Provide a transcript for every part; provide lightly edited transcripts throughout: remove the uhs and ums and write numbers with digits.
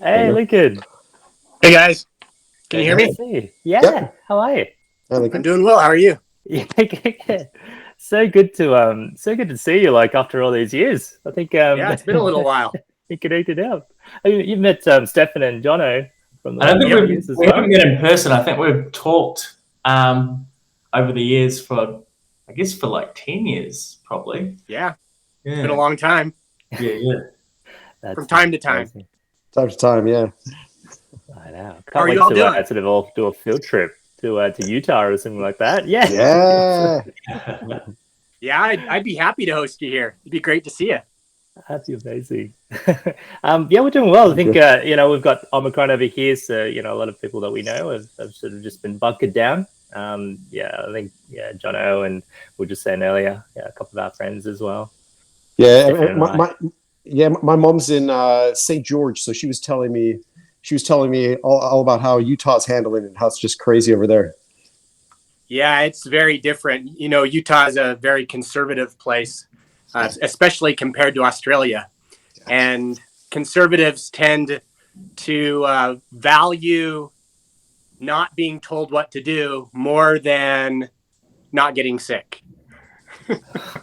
Hey, Lincoln. Hey guys, can you hear me? See. Yeah. Yep. How are you? I'm doing well. How are you? Yeah, good. So good to see you. Like after all these years, I think. Yeah, it's been a little while. We connected up. You've met Stefan and Jono from the. I don't think we haven't met in person. I think we've talked over the years for like 10 years, probably. Yeah. It's been a long time. Yeah. From time to time. Amazing. Time to time, yeah. I know. Can't wait to sort of all do a field trip to Utah or something like that. Yeah. Yeah. Yeah, I'd be happy to host you here. It'd be great to see you. That'd be amazing. Yeah, we're doing well. I think we've got Omicron over here, so a lot of people that we know have sort of just been bunkered down. I think Jono, and we were just saying earlier, a couple of our friends as well. Yeah, my mom's in St. George, so she was telling me all about how Utah's handling it and how it's just crazy over there. Yeah, it's very different. Utah is a very conservative place, especially compared to Australia. And conservatives tend to value not being told what to do more than not getting sick.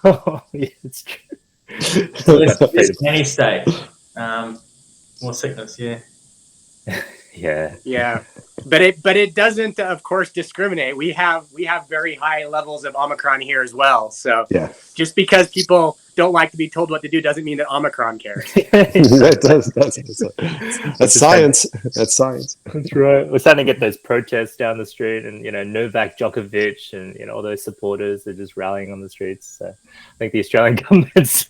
Oh, yeah, it's true. It's any state. More sickness, yeah. Yeah. But it doesn't, of course, discriminate. We have very high levels of Omicron here as well. So just because people don't like to be told what to do doesn't mean that Omicron cares. That's science. That's science. That's right. We're starting to get those protests down the street, and Novak Djokovic and all those supporters are just rallying on the streets. So I think the Australian government's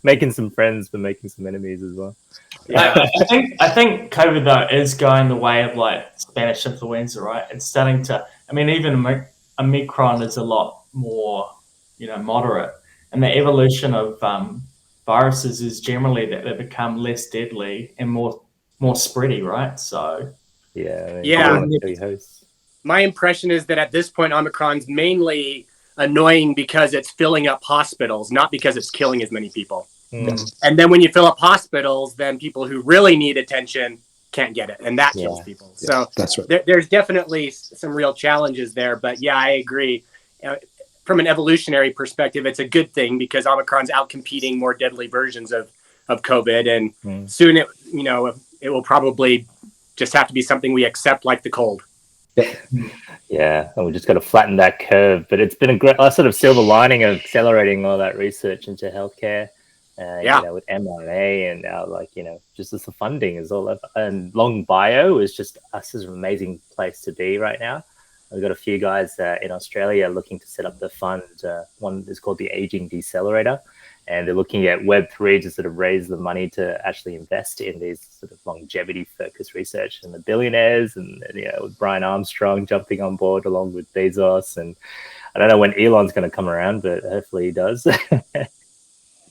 making some friends but making some enemies as well. Yeah. I think COVID though is going the way of like Spanish influenza, right? It's starting to. I mean, even Omicron is a lot more, moderate, and the evolution of viruses is generally that they become less deadly and more spready, right? So my impression is that at this point, Omicron's mainly annoying because it's filling up hospitals, not because it's killing as many people. And then when you fill up hospitals, then people who really need attention can't get it, and that kills people. So that's right. There's definitely some real challenges there. But yeah, I agree. From an evolutionary perspective, it's a good thing because Omicron's outcompeting more deadly versions of COVID, and soon it will probably just have to be something we accept like the cold. Yeah, and we just got to flatten that curve. But it's been a great sort of silver lining of accelerating all that research into healthcare. With mRNA and now just as the funding is all over. And long bio is just us as an amazing place to be right now. We've got a few guys in Australia looking to set up the fund. One is called the Aging Decelerator, and they're looking at Web3 to sort of raise the money to actually invest in these sort of longevity focused research. And the billionaires and with Brian Armstrong jumping on board along with Bezos. And I don't know when Elon's going to come around, but hopefully he does.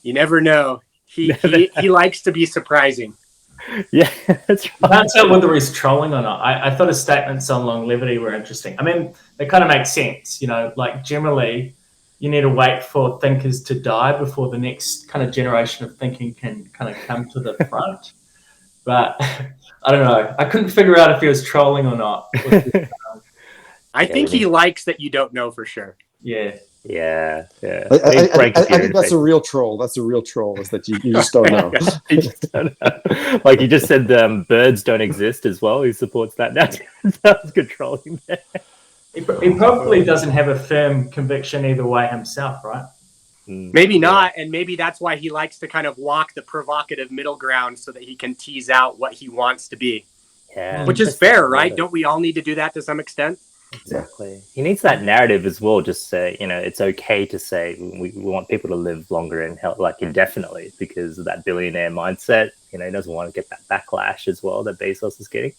You never know. He likes to be surprising. Yeah, that's right. I can't tell whether he's trolling or not. I thought his statements on longevity were interesting. I mean, they kind of make sense. Like generally, you need to wait for thinkers to die before the next kind of generation of thinking can kind of come to the front. But I don't know. I couldn't figure out if he was trolling or not. I think he likes that you don't know for sure. Yeah. I think that's a real troll. That's a real troll, is that you just don't know. Like you just said, birds don't exist as well. He supports that now. That was good trolling there. He probably doesn't have a firm conviction either way himself, right? Maybe not, and maybe that's why he likes to kind of walk the provocative middle ground so that he can tease out what he wants to be. Yeah, which is fair, right? Don't we all need to do that to some extent? Exactly. He needs that narrative as well. Just say, it's okay to say we want people to live longer and indefinitely because of that billionaire mindset. He doesn't want to get that backlash as well that Bezos is getting.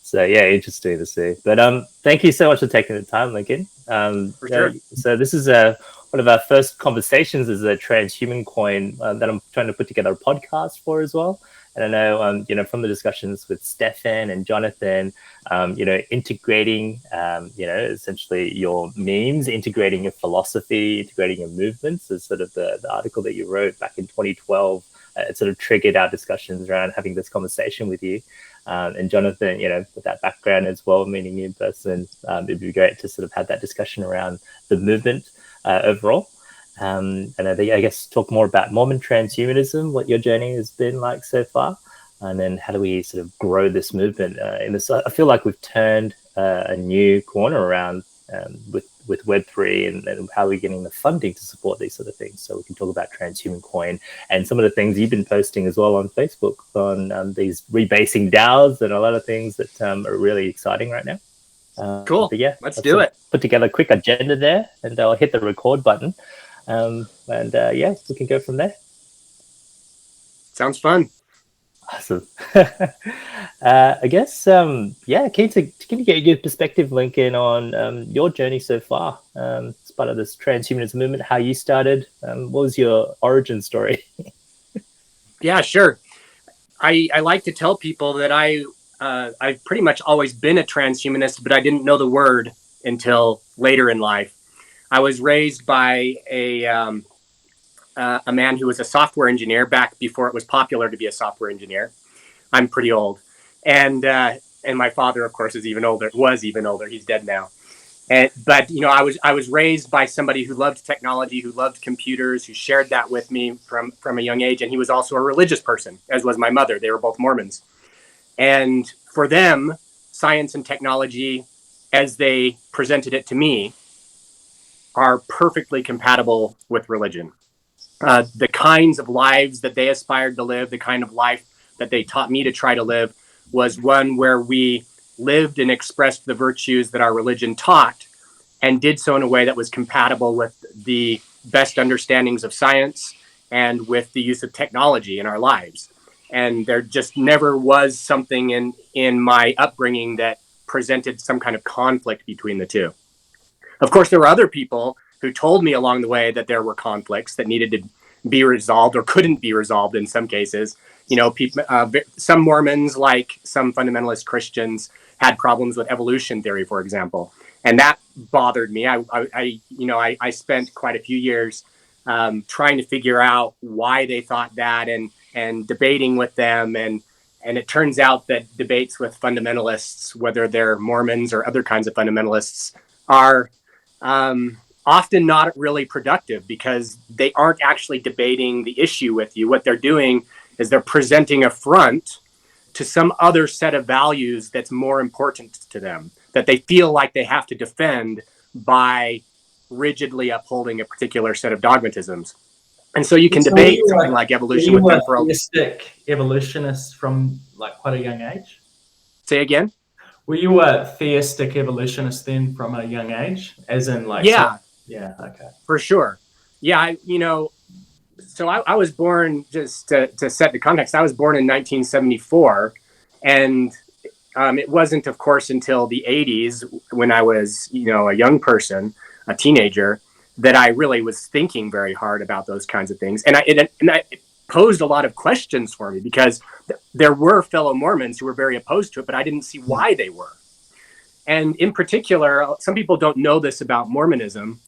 So yeah, interesting to see. But thank you so much for taking the time, Lincoln. For sure. So this is one of our first conversations as a transhuman coin that I'm trying to put together a podcast for as well. And I know, from the discussions with Stefan and Jonathan, integrating, essentially your memes, integrating your philosophy, integrating your movements is sort of the article that you wrote back in 2012 it sort of triggered our discussions around having this conversation with you. And Jonathan, with that background as well, meeting you in person, it'd be great to sort of have that discussion around the movement overall. And I guess talk more about Mormon transhumanism, what your journey has been like so far, and then how do we sort of grow this movement in this? I feel like we've turned a new corner around with Web3 and how we're getting the funding to support these sort of things. So we can talk about Transhuman Coin and some of the things you've been posting as well on Facebook on these rebasing DAOs and a lot of things that are really exciting right now. Cool. But yeah, let's do it. Put together a quick agenda there, and I'll hit the record button. Yeah, we can go from there. Sounds fun. Awesome. I guess, keen to get your perspective, Lincoln, on your journey so far as part of this transhumanism movement, how you started. What was your origin story? Yeah, sure. I like to tell people that I've pretty much always been a transhumanist, but I didn't know the word until later in life. I was raised by a man who was a software engineer back before it was popular to be a software engineer. I'm pretty old. And my father, of course, was even older. He's dead now. But I was raised by somebody who loved technology, who loved computers, who shared that with me from a young age. And he was also a religious person, as was my mother. They were both Mormons. And for them, science and technology, as they presented it to me, are perfectly compatible with religion. The kinds of lives that they aspired to live, the kind of life that they taught me to try to live, was one where we lived and expressed the virtues that our religion taught and did so in a way that was compatible with the best understandings of science and with the use of technology in our lives. And there just never was something in my upbringing that presented some kind of conflict between the two. Of course, there were other people who told me along the way that there were conflicts that needed to be resolved or couldn't be resolved in some cases. Some Mormons, like some fundamentalist Christians, had problems with evolution theory, for example, and that bothered me. I spent quite a few years trying to figure out why they thought that and debating with them. And it turns out that debates with fundamentalists, whether they're Mormons or other kinds of fundamentalists, are often not really productive because they aren't actually debating the issue with you. What they're doing is they're presenting a front to some other set of values that's more important to them, that they feel like they have to defend by rigidly upholding a particular set of dogmatisms. And so you can debate something like evolution with them for a theistic evolutionists from like quite a young age. Say again? Were you a theistic evolutionist then from a young age? As in like yeah, okay. For sure. Yeah, so I was born, just to set the context, I was born in 1974, and it wasn't, of course, until the 80s when I was, a young person, a teenager, that I really was thinking very hard about those kinds of things. And it posed a lot of questions for me because there were fellow Mormons who were very opposed to it, but I didn't see why they were. And in particular, some people don't know this about Mormonism,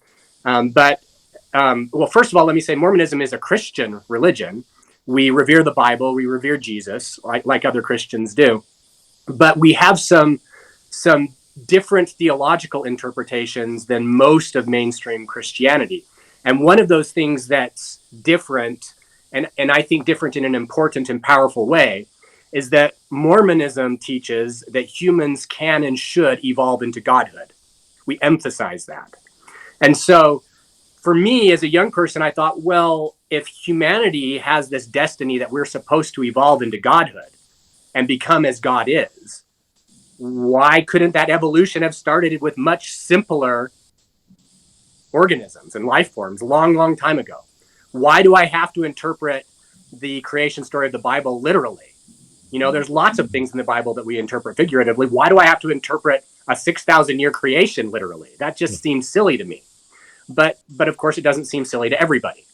well, first of all, let me say Mormonism is a Christian religion. We revere the Bible, we revere Jesus, like other Christians do. But we have some different theological interpretations than most of mainstream Christianity. And one of those things that's different, and I think different in an important and powerful way, is that Mormonism teaches that humans can and should evolve into godhood. We emphasize that. And so for me as a young person, I thought, well, if humanity has this destiny that we're supposed to evolve into godhood and become as God is, why couldn't that evolution have started with much simpler organisms and life forms a long, long time ago? Why do I have to interpret the creation story of the Bible literally? There's lots of things in the Bible that we interpret figuratively. Why do I have to interpret a 6,000-year creation literally? That just seems silly to me. But of course, it doesn't seem silly to everybody.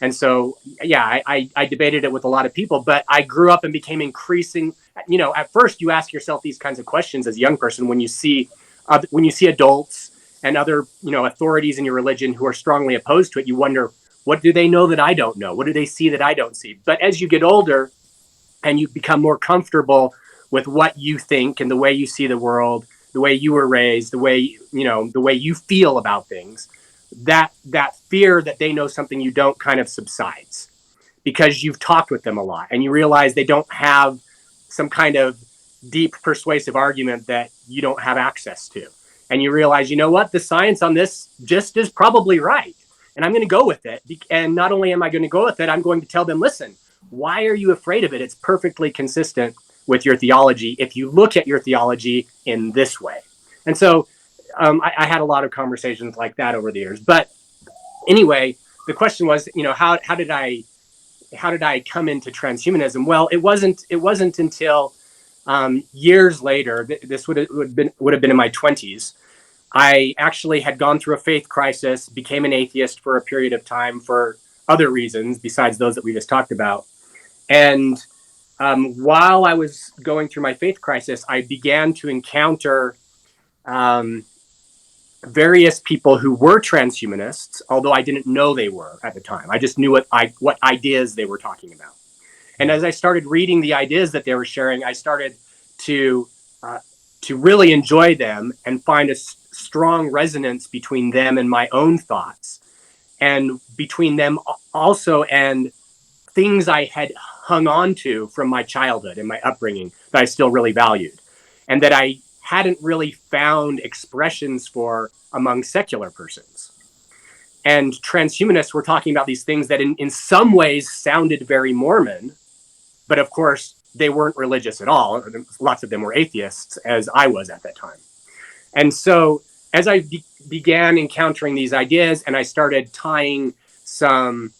And so, yeah, I debated it with a lot of people, but I grew up and became increasing. At first you ask yourself these kinds of questions as a young person when you see adults and other, authorities in your religion who are strongly opposed to it. You wonder, What do they know that I don't know? What do they see that I don't see? But as you get older and you become more comfortable with what you think and the way you see the world, the way you were raised, the way, the way you feel about things, that fear that they know something you don't kind of subsides, because you've talked with them a lot and you realize they don't have some kind of deep persuasive argument that you don't have access to. And you realize, you know what, the science on this just is probably right. And I'm going to go with it. And not only am I going to go with it, I'm going to tell them, listen, why are you afraid of it? It's perfectly consistent with your theology if you look at your theology in this way. And so I had a lot of conversations like that over the years. But anyway, the question was, how did I come into transhumanism? Well, it wasn't until years later. This would have been in my 20s. I actually had gone through a faith crisis, became an atheist for a period of time for other reasons besides those that we just talked about. And while I was going through my faith crisis, I began to encounter various people who were transhumanists, although I didn't know they were at the time. I just knew what ideas they were talking about. And as I started reading the ideas that they were sharing, I started to really enjoy them and find a strong resonance between them and my own thoughts, and between them also and things I had hung on to from my childhood and my upbringing that I still really valued, and that I hadn't really found expressions for among secular persons. And transhumanists were talking about these things that in some ways sounded very Mormon, but of course they weren't religious at all. Lots of them were atheists, as I was at that time. And so as I began encountering these ideas and I started tying some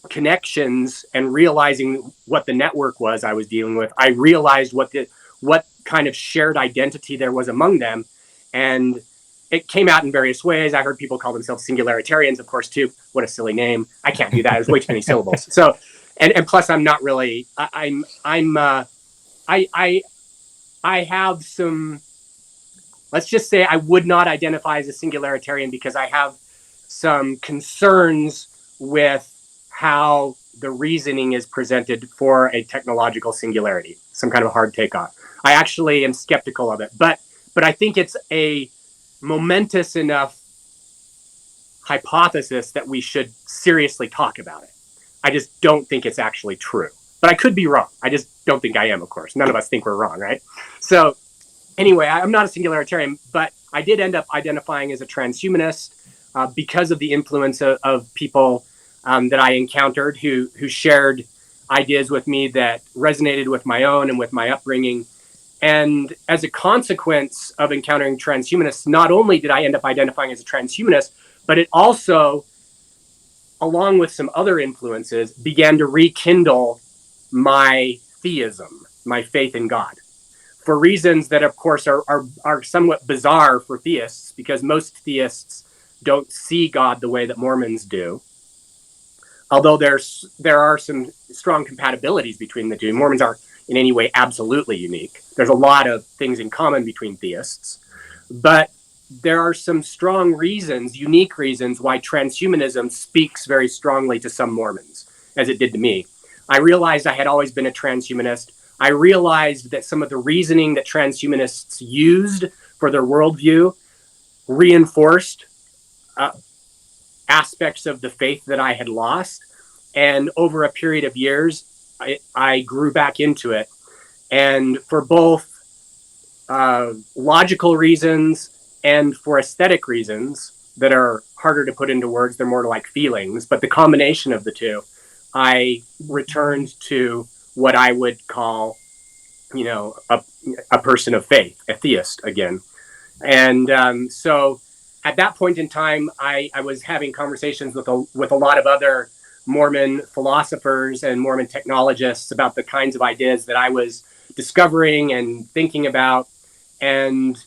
connections and realizing what the network was I was dealing with, I realized what kind of shared identity there was among them. And it came out in various ways. I heard people call themselves singularitarians, of course, too. What a silly name. I can't do that. There's way too many syllables. So, and plus I'm not really, I have some, let's just say I would not identify as a singularitarian because I have some concerns with how the reasoning is presented for a technological singularity, some kind of a hard takeoff. I actually am skeptical of it, but I think it's a momentous enough hypothesis that we should seriously talk about it. I just don't think it's actually true, but I could be wrong. I just don't think I am, of course. None of us think we're wrong, right? So anyway, I'm not a singularitarian, but I did end up identifying as a transhumanist because of the influence of people that I encountered who shared ideas with me that resonated with my own and with my upbringing. And as a consequence of encountering transhumanists, not only did I end up identifying as a transhumanist, but it also, along with some other influences, began to rekindle my theism, my faith in God, for reasons that, of course, are somewhat bizarre for theists, because most theists don't see God the way that Mormons do. Although there are some strong compatibilities between the two. Mormons aren't in any way absolutely unique. There's a lot of things in common between theists, but there are some strong reasons, unique reasons, why transhumanism speaks very strongly to some Mormons, as it did to me. I realized I had always been a transhumanist. I realized that some of the reasoning that transhumanists used for their worldview reinforced aspects of the faith that I had lost. And over a period of years, I grew back into it. And for both logical reasons and for aesthetic reasons that are harder to put into words, they're more like feelings, but the combination of the two, I returned to what I would call, a person of faith, a theist again. And so at that point in time, I was having conversations with a lot of other Mormon philosophers and Mormon technologists about the kinds of ideas that I was discovering and thinking about. And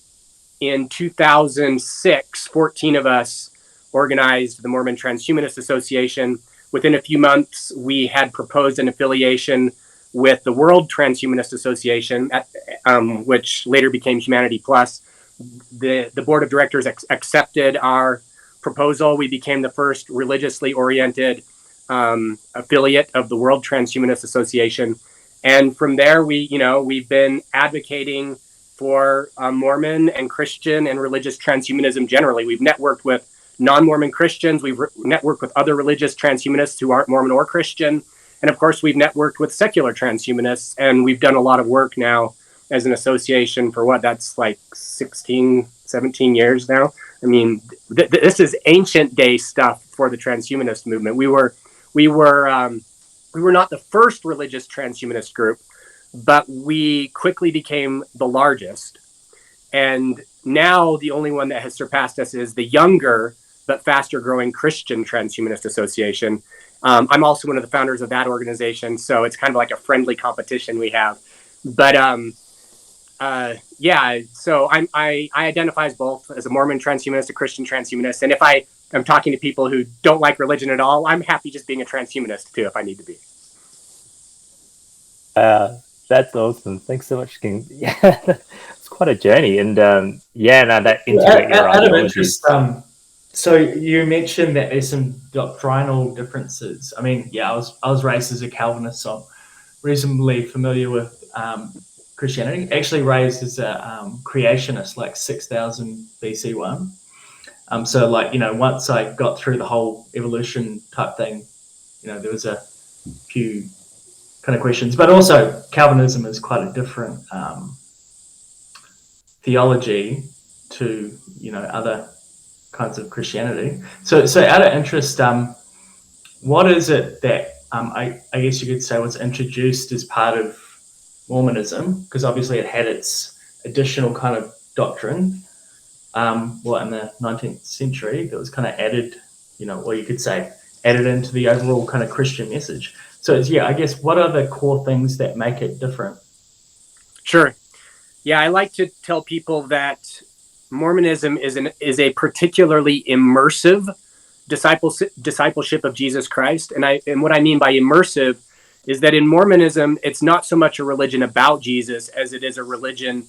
in 2006, 14 of us organized the Mormon Transhumanist Association. Within a few months, we had proposed an affiliation with the World Transhumanist Association, which later became Humanity Plus. The board of directors accepted our proposal. We became the first religiously oriented affiliate of the World Transhumanist Association. And from there, we've been advocating for Mormon and Christian and religious transhumanism generally. We've networked with non-Mormon Christians. We've networked with other religious transhumanists who aren't Mormon or Christian. And of course, we've networked with secular transhumanists. And we've done a lot of work now as an association for that's like 16, 17 years now. I mean, this is ancient day stuff for the transhumanist movement. We were not the first religious transhumanist group, but we quickly became the largest. And now the only one that has surpassed us is the younger but faster growing Christian Transhumanist Association. I'm also one of the founders of that organization, so it's kind of like a friendly competition we have. But so I identify as both, as a Mormon transhumanist, a Christian transhumanist. And if I am talking to people who don't like religion at all, I'm happy just being a transhumanist too, if I need to be. That's awesome. Thanks so much, Xing. Yeah, it's quite a journey. And that integrate your ideologies. So you mentioned that there's some doctrinal differences. I mean, I was raised as a Calvinist, so I'm reasonably familiar with Christianity. Actually raised as a creationist, like 6000 BC one. So once I got through the whole evolution type thing, there was a few kind of questions, but also Calvinism is quite a different theology to other kinds of Christianity. So out of interest, what is it that I guess you could say was introduced as part of Mormonism? Because obviously it had its additional kind of doctrine, in the 19th century that was kind of added, or you could say added into the overall kind of Christian message. So I guess what are the core things that make it different? Sure. Yeah, I like to tell people that Mormonism is a particularly immersive discipleship of Jesus Christ. And what I mean by immersive is that in Mormonism, it's not so much a religion about Jesus as it is a religion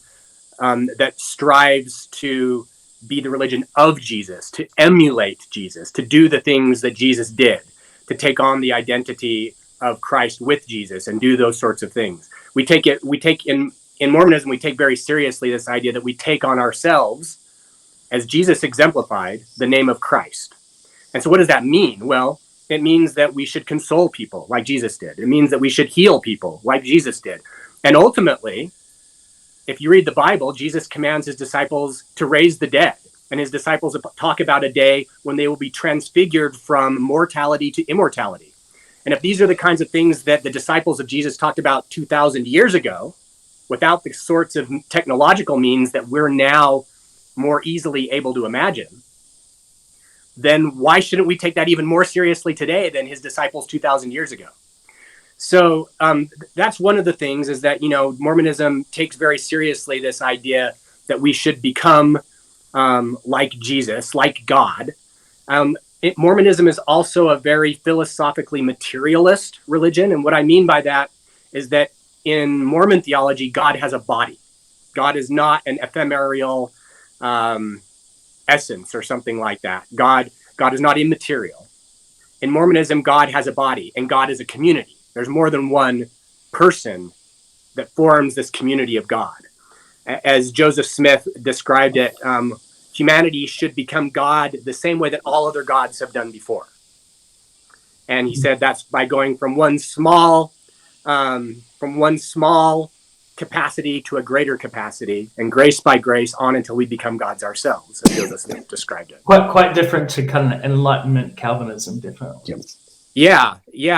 that strives to be the religion of Jesus, to emulate Jesus, to do the things that Jesus did, to take on the identity of Christ with Jesus and do those sorts of things. In Mormonism, we take very seriously this idea that we take on ourselves, as Jesus exemplified, the name of Christ. And so what does that mean? Well, it means that we should console people like Jesus did. It means that we should heal people like Jesus did. And ultimately, if you read the Bible, Jesus commands his disciples to raise the dead. And his disciples talk about a day when they will be transfigured from mortality to immortality. And if these are the kinds of things that the disciples of Jesus talked about 2,000 years ago, without the sorts of technological means that we're now more easily able to imagine, then why shouldn't we take that even more seriously today than his disciples 2,000 years ago? So that's one of the things, is that, Mormonism takes very seriously this idea that we should become like Jesus, like God. Mormonism is also a very philosophically materialist religion. And what I mean by that is that in Mormon theology, God has a body. God is not an ephemeral essence or something like that. God is not immaterial. In Mormonism, God has a body, and God is a community. There's more than one person that forms this community of God. As Joseph Smith described it, humanity should become God the same way that all other gods have done before. And he said that's by going from one small capacity to a greater capacity, and grace by grace on until we become gods ourselves, as Joseph Smith described it. Quite different to kind of Enlightenment Calvinism, definitely. Yeah.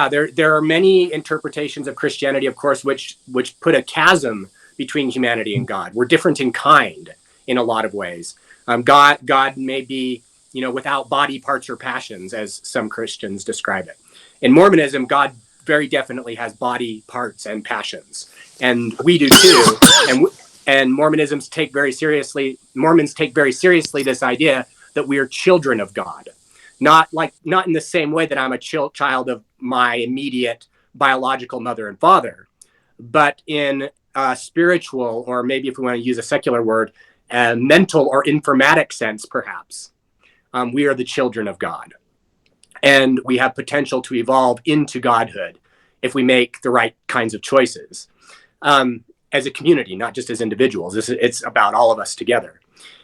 There are many interpretations of Christianity, of course, which put a chasm between humanity and God. We're different in kind in a lot of ways. God may be, without body parts or passions, as some Christians describe it. In Mormonism, God very definitely has body parts and passions, and we do too. And Mormons take very seriously this idea that we are children of God, not in the same way that I'm a child of my immediate biological mother and father, but in a spiritual, or maybe if we want to use a secular word, a mental or informatic sense, perhaps. We are the children of God. and we have potential to evolve into godhood if we make the right kinds of choices as a community, not just as individuals. It's about all of us together.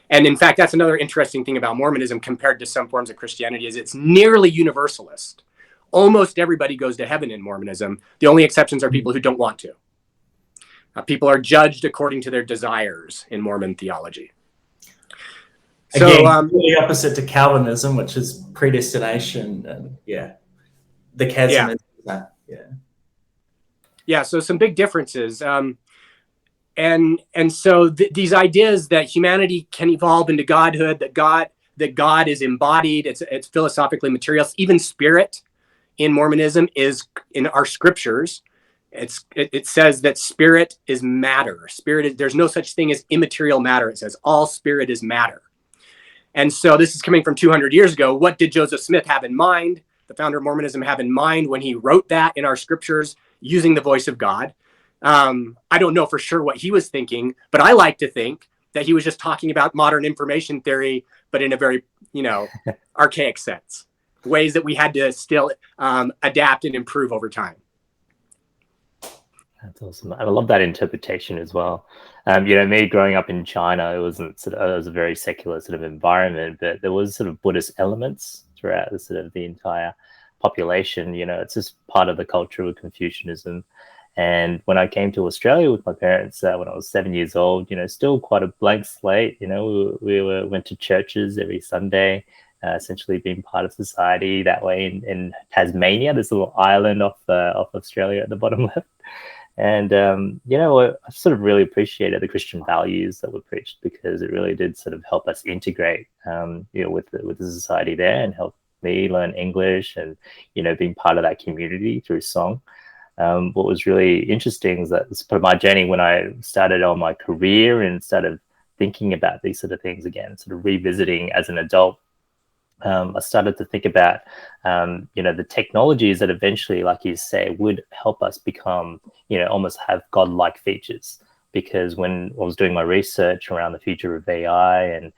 And in fact, that's another interesting thing about Mormonism compared to some forms of Christianity, is it's nearly universalist. Almost everybody goes to heaven in Mormonism. The only exceptions are people who don't want to. People are judged according to their desires in Mormon theology. Again, the opposite to Calvinism, which is predestination, and the chasm is that. Yeah, so some big differences. And so these ideas that humanity can evolve into godhood, that God is embodied, it's philosophically material. Even spirit in Mormonism is in our scriptures. It says that spirit is matter. There's no such thing as immaterial matter. It says all spirit is matter. And so this is coming from 200 years ago. What did Joseph Smith have in mind, the founder of Mormonism, have in mind when he wrote that in our scriptures using the voice of God? I don't know for sure what he was thinking, but I like to think that he was just talking about modern information theory, but in a very, archaic sense, ways that we had to still adapt and improve over time. That's awesome. I love that interpretation as well. Me growing up in China, it was a very secular sort of environment, but there was sort of Buddhist elements throughout the entire population. It's just part of the culture of Confucianism. And when I came to Australia with my parents when I was 7 years old, still quite a blank slate. We went to churches every Sunday, essentially being part of society that way in Tasmania, this little island off Australia at the bottom left. And, I sort of really appreciated the Christian values that were preached, because it really did sort of help us integrate, with the society there, and help me learn English and, being part of that community through song. What was really interesting is that as part of my journey, when I started on my career and started thinking about these sort of things again, sort of revisiting as an adult, I started to think about, the technologies that eventually, like you say, would help us become, almost have godlike features. Because when I was doing my research around the future of AI and,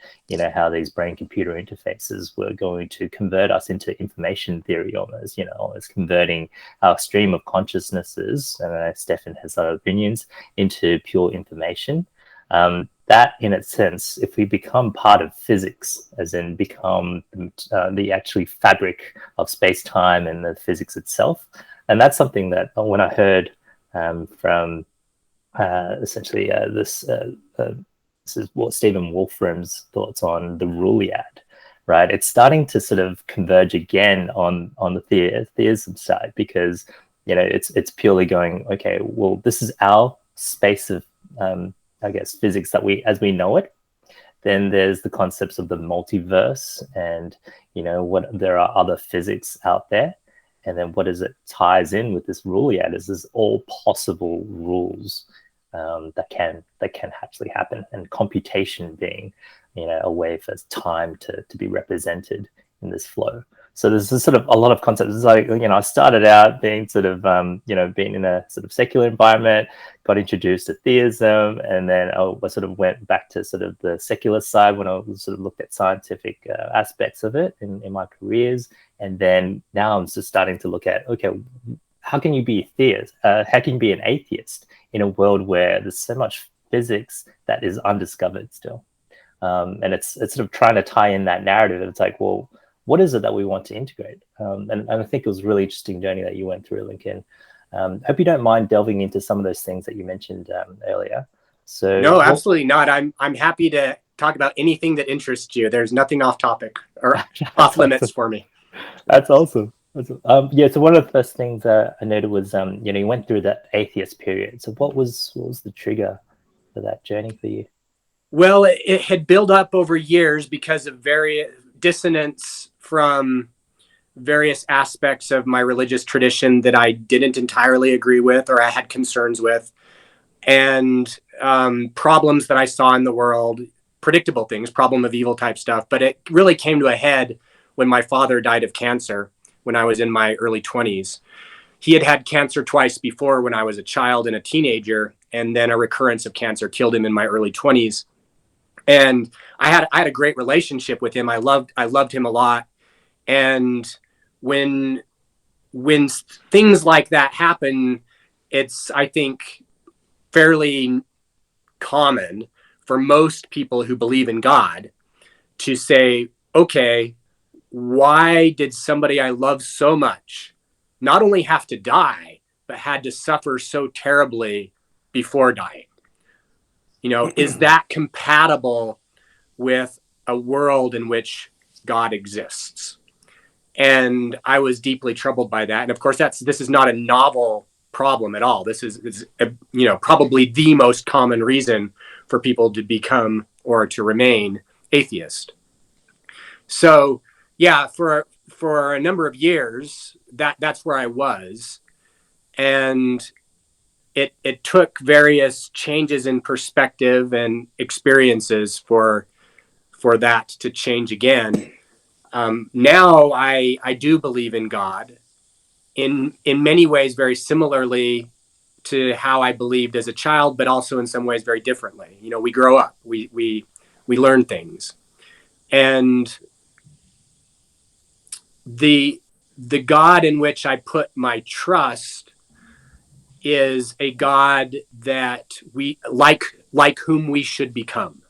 how these brain-computer interfaces were going to convert us into information theory, almost converting our stream of consciousnesses, and Stefan has other opinions, into pure information. That, in its sense, if we become part of physics, as in become the actually fabric of space-time and the physics itself, and that's something that when I heard from essentially this is what Stephen Wolfram's thoughts on the Ruliad, right? It's starting to sort of converge again on the theism side, because it's purely going, okay, well, this is our space of physics that as we know it. Then there's the concepts of the multiverse, and what there are other physics out there, and then what is it ties in with this Ruliad is this all possible rules that can actually happen, and computation being a way for time to be represented in this flow. So there's sort of a lot of concepts. It's like, I started out being sort of, being in a sort of secular environment, got introduced to theism, and then I sort of went back to sort of the secular side when I sort of looked at scientific aspects of it in my careers. And then now I'm just starting to look at, okay, how can you be a theist? How can you be an atheist in a world where there's so much physics that is undiscovered still? And it's sort of trying to tie in that narrative. And it's like, well, what is it that we want to integrate? And I think it was a really interesting journey that you went through, Lincoln. Hope you don't mind delving into some of those things that you mentioned earlier. So no, absolutely not. I'm happy to talk about anything that interests you. There's nothing off topic or off limits for me. That's awesome. So one of the first things I noted was, you went through the atheist period. So what was the trigger for that journey for you? Well, it had built up over years because of various dissonance from various aspects of my religious tradition that I didn't entirely agree with, or I had concerns with, and problems that I saw in the world, predictable things, problem of evil type stuff. But it really came to a head when my father died of cancer when I was in my early 20s. He had had cancer twice before when I was a child and a teenager, and then a recurrence of cancer killed him in my early 20s. And I had a great relationship with him. I loved him a lot. And when things like that happen, it's, I think, fairly common for most people who believe in God to say, okay, why did somebody I love so much not only have to die, but had to suffer so terribly before dying? You know, is that compatible with a world in which God exists? And I was deeply troubled by that. And of course, this is not a novel problem at all. This is probably the most common reason for people to become or to remain atheist. So yeah, for a number of years, that's where I was. And it took various changes in perspective and experiences for that to change again. Now I do believe in God in many ways very similarly to how I believed as a child, but also in some ways very differently. You know, we grow up, we learn things, and the God in which I put my trust is a God that we like whom we should become,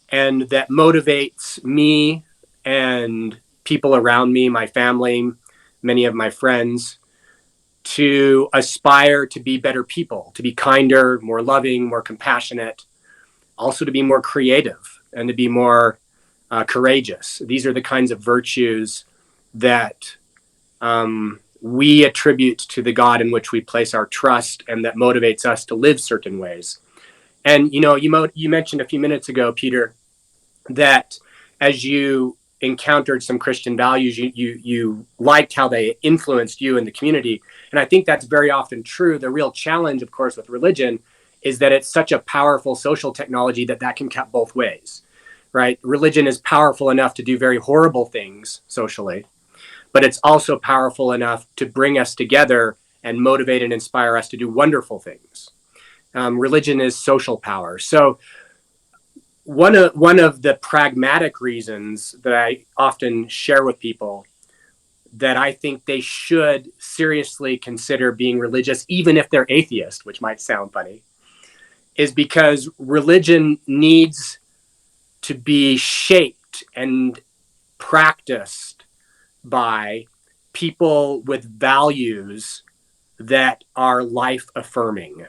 and that motivates me and people around me, my family, many of my friends, to aspire to be better people, to be kinder, more loving, more compassionate, also to be more creative and to be more courageous. These are the kinds of virtues that we attribute to the God in which we place our trust, and that motivates us to live certain ways. And you mentioned a few minutes ago, Peter, that as you encountered some Christian values, you liked how they influenced you in the community. And I think that's very often true. The real challenge, of course, with religion is that it's such a powerful social technology that can cut both ways, right? Religion is powerful enough to do very horrible things socially, but it's also powerful enough to bring us together and motivate and inspire us to do wonderful things. Religion is social power. So one of the pragmatic reasons that I often share with people that I think they should seriously consider being religious, even if they're atheist, which might sound funny, is because religion needs to be shaped and practiced by people with values that are life affirming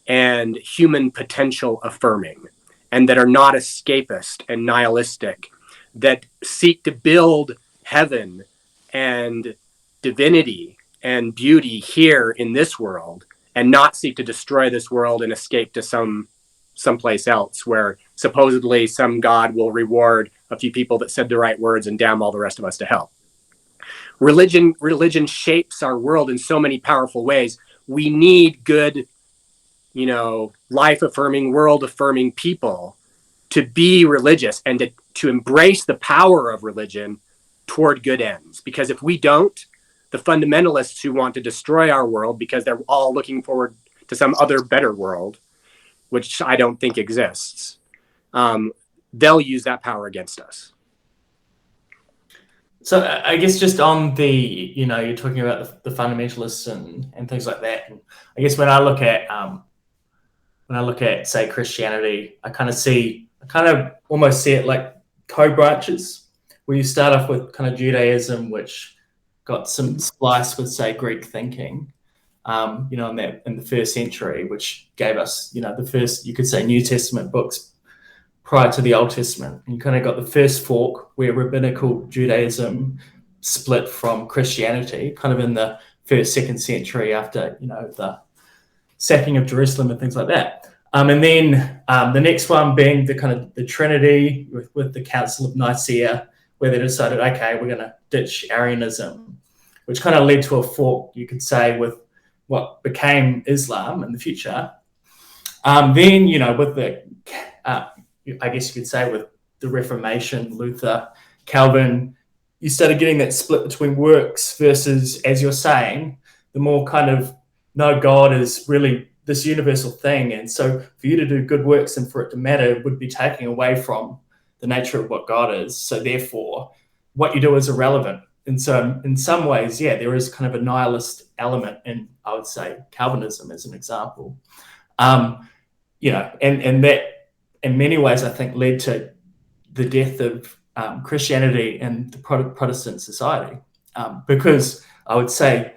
and human potential affirming, and that are not escapist and nihilistic, that seek to build heaven and divinity and beauty here in this world, and not seek to destroy this world and escape to someplace else where supposedly some God will reward a few people that said the right words and damn all the rest of us to hell. Religion shapes our world in so many powerful ways. We need good, life affirming, world affirming people to be religious and to embrace the power of religion toward good ends. Because if we don't, the fundamentalists who want to destroy our world because they're all looking forward to some other better world, which I don't think exists, they'll use that power against us. So I guess just on the, you're talking about the fundamentalists and things like that. And I guess when I look at, say, Christianity, I kind of almost see it like co-branches, where you start off with kind of Judaism, which got some splice with, say, Greek thinking, in the first century, which gave us, the first, you could say, New Testament books prior to the Old Testament. And you kind of got the first fork where rabbinical Judaism split from Christianity, kind of in the first, second century after, the sacking of Jerusalem and things like that. And then the next one being the kind of the Trinity with the Council of Nicaea, where they decided, okay, we're going to ditch Arianism, which kind of led to a fork, you could say, with what became Islam in the future. Then, with the, I guess you could say, with the Reformation, Luther, Calvin, you started getting that split between works versus, as you're saying, the more kind of, no, God is really this universal thing. And so for you to do good works and for it to matter would be taking away from the nature of what God is. So therefore, what you do is irrelevant. and so in some ways, yeah, there is kind of a nihilist element in, I would say, Calvinism as an example. You know, and that in many ways, I think, led to the death of Christianity in the Protestant society, because I would say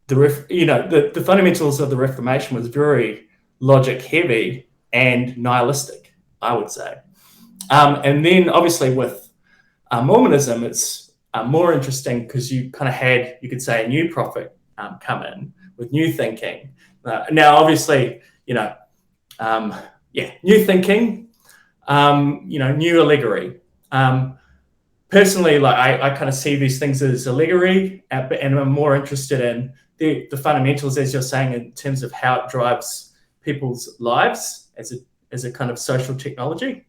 the fundamentals of the Reformation was very logic heavy and nihilistic, I would say. And then obviously with Mormonism, it's more interesting because you kind of had, you could say, a new prophet come in with new thinking. Now, obviously, you know, new thinking, you know, new allegory. Personally, like I kind of see these things as allegory, and I'm more interested in the fundamentals, as you're saying, in terms of how it drives people's lives as a kind of social technology.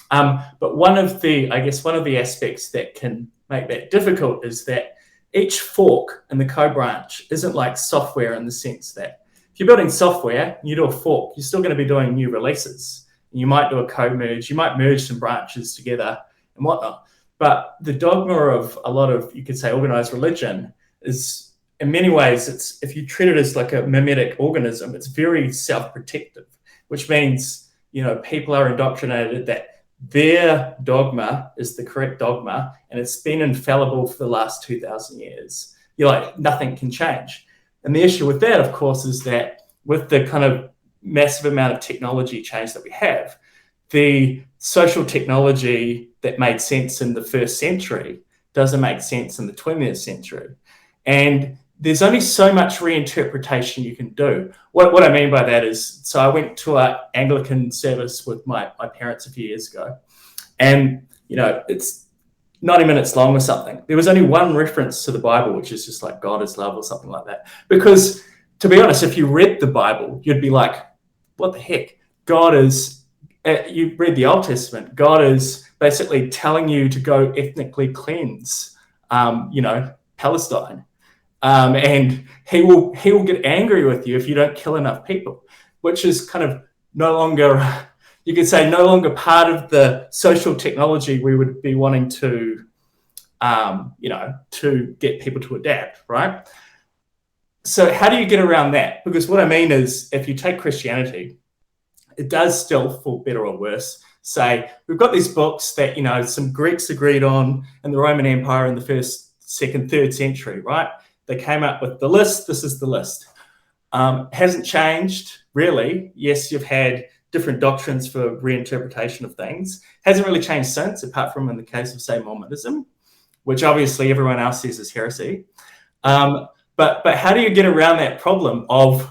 But one of the aspects that can make that difficult is that each fork in the co-branch isn't like software, in the sense that if you're building software, you do a fork, you're still going to be doing new releases. You might do a co-merge, you might merge some branches together and whatnot. But the dogma of a lot of, you could say, organized religion is, in many ways, it's, if you treat it as like a mimetic organism, it's very self-protective, which means, you know, people are indoctrinated that their dogma is the correct dogma, and it's been infallible for the last 2,000 years. You're like, nothing can change. And the issue with that, of course, is that with the kind of massive amount of technology change that we have, the social technology that made sense in the first century doesn't make sense in the 20th century. And there's only so much reinterpretation you can do. What I mean by that is, so I went to an Anglican service with my parents a few years ago, and, you know, it's 90 minutes long or something. There was only one reference to the Bible, which is just like God is love or something like that. Because, to be honest, if you read the Bible, you'd be like, what the heck? God is, you read the Old Testament, God is basically telling you to go ethnically cleanse, you know, Palestine. And he will get angry with you if you don't kill enough people, which is kind of no longer, you could say, no longer part of the social technology we would be wanting to, you know, to get people to adapt, right? So how do you get around that? Because what I mean is, if you take Christianity, it does still, for better or worse, say, we've got these books that, you know, some Greeks agreed on in the Roman Empire in the 1st, 2nd, 3rd century, right? They came up with the list. This is the list. Hasn't changed, really. Yes, you've had different doctrines for reinterpretation of things. Hasn't really changed since, apart from in the case of, say, Mormonism, which obviously everyone else says is heresy. But how do you get around that problem of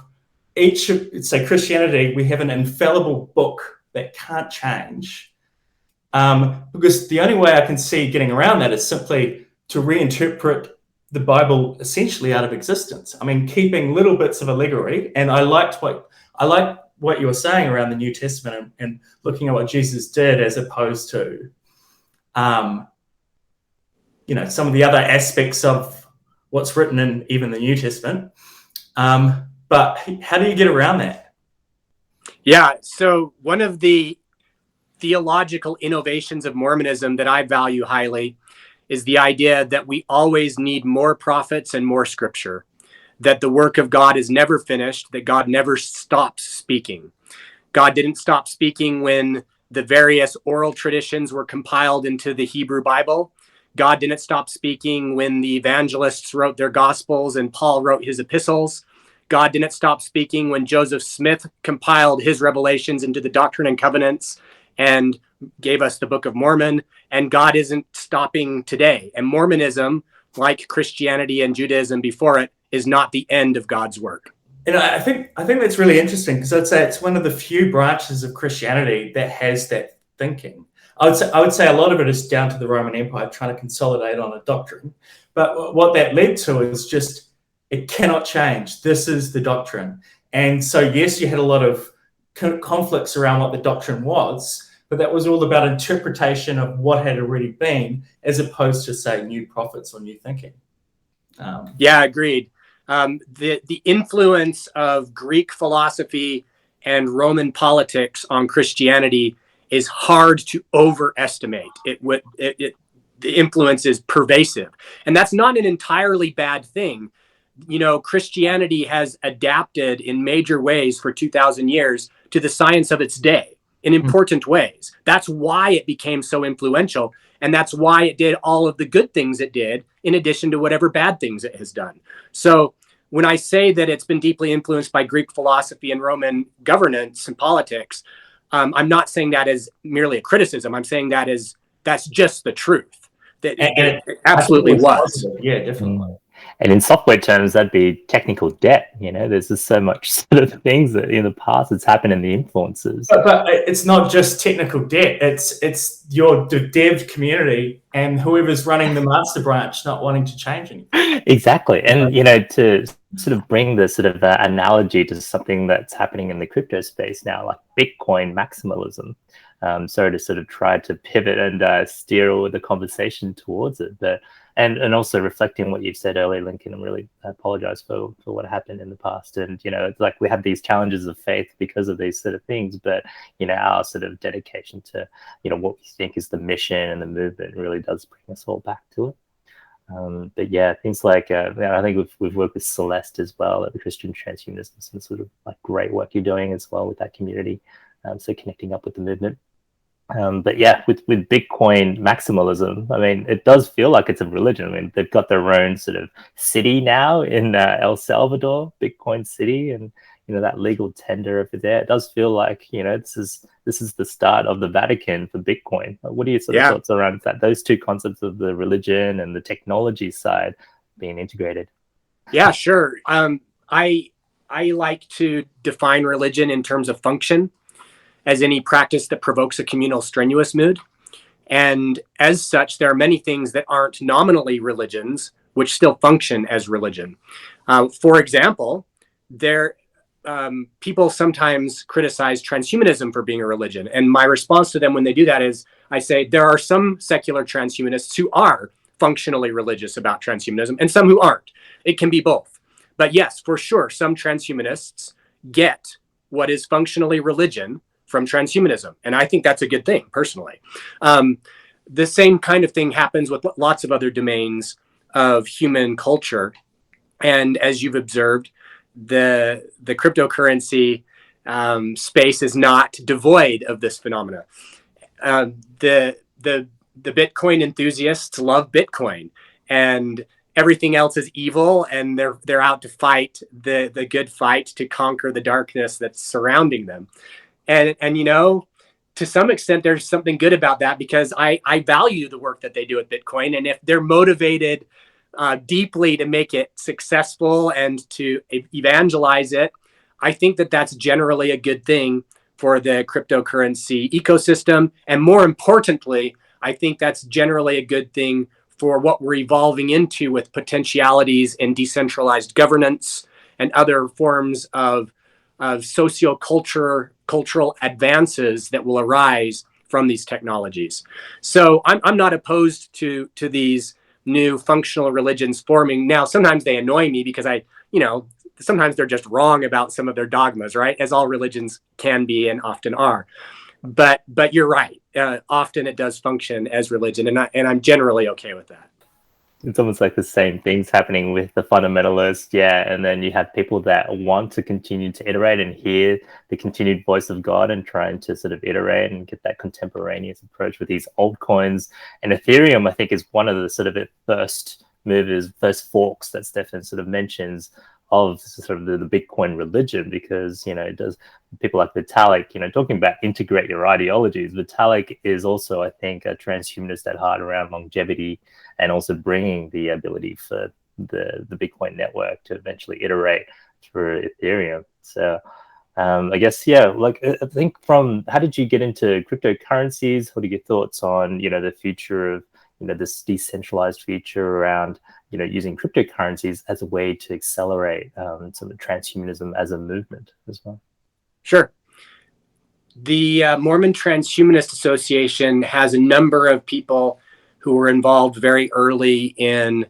each, say, Christianity, we have an infallible book that can't change? Because the only way I can see getting around that is simply to reinterpret the Bible essentially out of existence. I mean, keeping little bits of allegory, and I like what you were saying around the New Testament and looking at what Jesus did, as opposed to, you know, some of the other aspects of what's written in even the New Testament. But how do you get around that? Yeah, so one of the theological innovations of Mormonism that I value highly is the idea that we always need more prophets and more scripture, that the work of God is never finished, that God never stops speaking. God didn't stop speaking when the various oral traditions were compiled into the Hebrew Bible. God didn't stop speaking when the evangelists wrote their gospels and Paul wrote his epistles. God didn't stop speaking when Joseph Smith compiled his revelations into the Doctrine and Covenants and gave us the Book of Mormon. And God isn't stopping today. And Mormonism, like Christianity and Judaism before it, is not the end of God's work. And I think that's really interesting, because I'd say it's one of the few branches of Christianity that has that thinking. I would say a lot of it is down to the Roman Empire trying to consolidate on a doctrine. But what that led to is just, it cannot change. This is the doctrine. And so, yes, you had a lot of conflicts around what the doctrine was, but that was all about interpretation of what had already been, as opposed to, say, new prophets or new thinking. Yeah, agreed. The influence of Greek philosophy and Roman politics on Christianity is hard to overestimate. the influence is pervasive. And that's not an entirely bad thing. You know, Christianity has adapted in major ways for 2,000 years to the science of its day in important ways. That's why it became so influential. And that's why it did all of the good things it did, in addition to whatever bad things it has done. So when I say that it's been deeply influenced by Greek philosophy and Roman governance and politics, I'm not saying that as merely a criticism. I'm saying that's just the truth. That it absolutely was. Yeah, definitely. And in software terms, that'd be technical debt. You know, there's just so much sort of things that in the past it's happened in the influences. But it's not just technical debt. It's your dev community and whoever's running the master branch not wanting to change anything. Exactly. And, you know, to sort of bring the sort of analogy to something that's happening in the crypto space now, like Bitcoin maximalism. So to sort of try to pivot and steer all the conversation towards it. But and also reflecting what you've said earlier, Lincoln, and really apologize for what happened in the past. And, you know, it's like we have these challenges of faith because of these sort of things, but, you know, our sort of dedication to, you know, what we think is the mission and the movement really does bring us all back to it. But yeah, things like, I think we've worked with Celeste as well at the Christian Transhumanist, some sort of like great work you're doing as well with that community. So connecting up with the movement. But yeah, with Bitcoin maximalism, I mean, it does feel like it's a religion. I mean, they've got their own sort of city now in El Salvador, Bitcoin City, and, you know, that legal tender over there. It does feel like, you know, this is the start of the Vatican for Bitcoin. What are your sort of thoughts around that? Those two concepts of the religion and the technology side being integrated. Yeah, sure. I like to define religion in terms of function, as any practice that provokes a communal strenuous mood. And as such, there are many things that aren't nominally religions, which still function as religion. For example, people sometimes criticize transhumanism for being a religion. And my response to them when they do that is, I say, there are some secular transhumanists who are functionally religious about transhumanism and some who aren't. It can be both. But yes, for sure, some transhumanists get what is functionally religion from transhumanism. And I think that's a good thing, personally. The same kind of thing happens with lots of other domains of human culture. And as you've observed, the cryptocurrency space is not devoid of this phenomena. The Bitcoin enthusiasts love Bitcoin, and everything else is evil, and they're out to fight the good fight to conquer the darkness that's surrounding them. And you know, to some extent, there's something good about that, because I value the work that they do at Bitcoin. And if they're motivated deeply to make it successful and to evangelize it, I think that that's generally a good thing for the cryptocurrency ecosystem. And more importantly, I think that's generally a good thing for what we're evolving into with potentialities in decentralized governance and other forms of cultural advances that will arise from these technologies. So I'm not opposed to these new functional religions forming. Now, sometimes they annoy me because sometimes they're just wrong about some of their dogmas, right? As all religions can be and often are. But you're right. Often it does function as religion, and I'm generally okay with that. It's almost like the same things happening with the fundamentalists, and then you have people that want to continue to iterate and hear the continued voice of God and trying to sort of iterate and get that contemporaneous approach with these old coins. And Ethereum, I think, is one of the sort of first forks that Stefan sort of mentions of sort of the Bitcoin religion, because, you know, it does, people like Vitalik, you know, talking about integrate your ideologies. Vitalik is also, I think, a transhumanist at heart around longevity, and also bringing the ability for the Bitcoin network to eventually iterate through Ethereum. So I guess, like, I think how did you get into cryptocurrencies? What are your thoughts on, you know, the future of, you know, this decentralized future around, you know, using cryptocurrencies as a way to accelerate some of transhumanism as a movement as well? Sure. The Mormon Transhumanist Association has a number of people who were involved very early in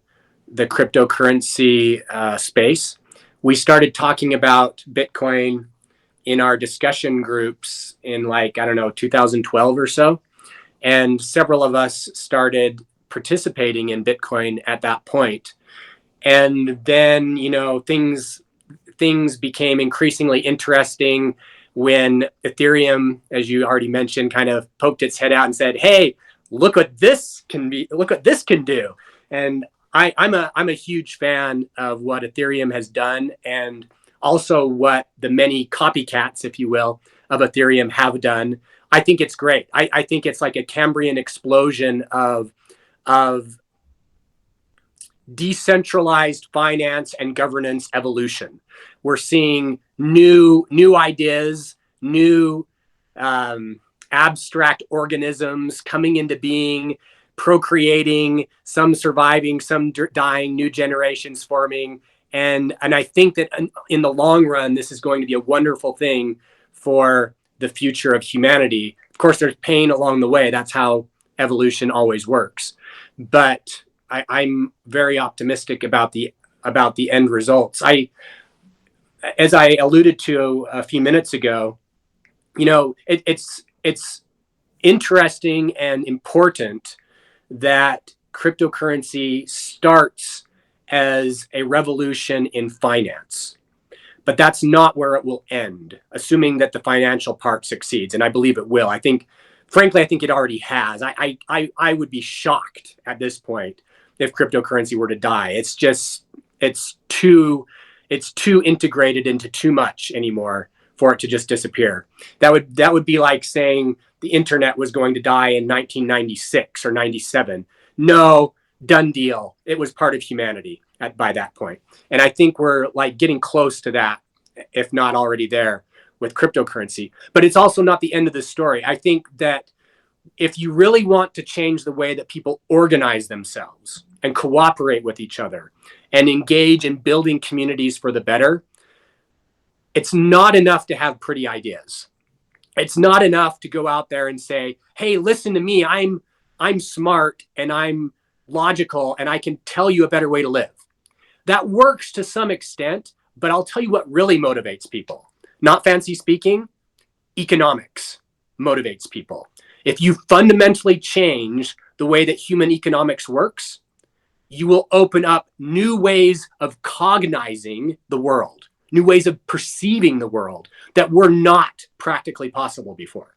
the cryptocurrency space. We started talking about Bitcoin in our discussion groups in 2012 or so. And several of us started participating in Bitcoin at that point. And then, you know, things became increasingly interesting when Ethereum, as you already mentioned, kind of poked its head out and said, "Hey, look what this can be. Look what this can do." And I'm a huge fan of what Ethereum has done, and also what the many copycats, if you will, of Ethereum have done. I think it's great. I think it's like a Cambrian explosion of decentralized finance and governance evolution. We're seeing new ideas, new abstract organisms coming into being, procreating, some surviving, some dying, new generations forming. And I think that in the long run, this is going to be a wonderful thing for the future of humanity. Of course, there's pain along the way. That's how evolution always works. But I'm very optimistic about the end results. As I alluded to a few minutes ago, you know, it's interesting and important that cryptocurrency starts as a revolution in finance, but that's not where it will end, assuming that the financial part succeeds, and I believe it will. Frankly, I think it already has. I would be shocked at this point if cryptocurrency were to die. It's too integrated into too much anymore for it to just disappear. That would be like saying the internet was going to die in 1996 or 97. No, done deal. It was part of humanity by that point. And I think we're like getting close to that, if not already there, with cryptocurrency. But it's also not the end of the story. I think that if you really want to change the way that people organize themselves and cooperate with each other and engage in building communities for the better, it's not enough to have pretty ideas. It's not enough to go out there and say, "Hey, listen to me. I'm smart and I'm logical and I can tell you a better way to live." That works to some extent, but I'll tell you what really motivates people. Not fancy speaking, economics motivates people. If you fundamentally change the way that human economics works, you will open up new ways of cognizing the world, new ways of perceiving the world that were not practically possible before.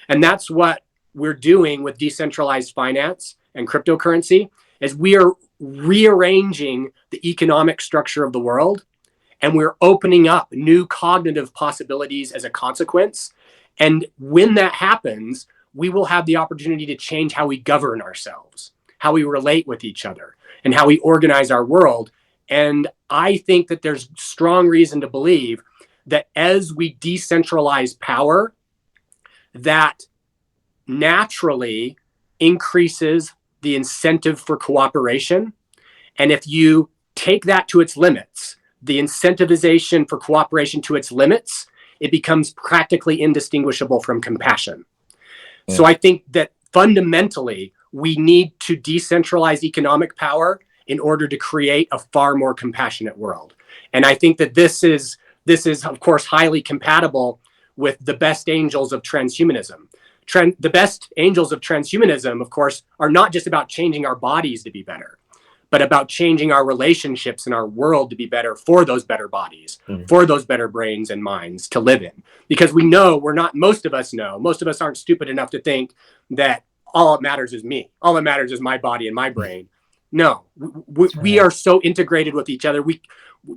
And that's what we're doing with decentralized finance and cryptocurrency, is we are rearranging the economic structure of the world, and we're opening up new cognitive possibilities as a consequence. And when that happens, we will have the opportunity to change how we govern ourselves, how we relate with each other, and how we organize our world. And I think that there's strong reason to believe that as we decentralize power, that naturally increases the incentive for cooperation. And if you take that to its limits, the incentivization for cooperation to its limits, it becomes practically indistinguishable from compassion. Yeah. So I think that fundamentally, we need to decentralize economic power in order to create a far more compassionate world. And I think that this is, of course, highly compatible with the best angels of transhumanism. The best angels of transhumanism, of course, are not just about changing our bodies to be better, but about changing our relationships and our world to be better for those better bodies, for those better brains and minds to live in. Because we know most of us aren't stupid enough to think that all that matters is me. All that matters is my body and my brain. No, we are so integrated with each other.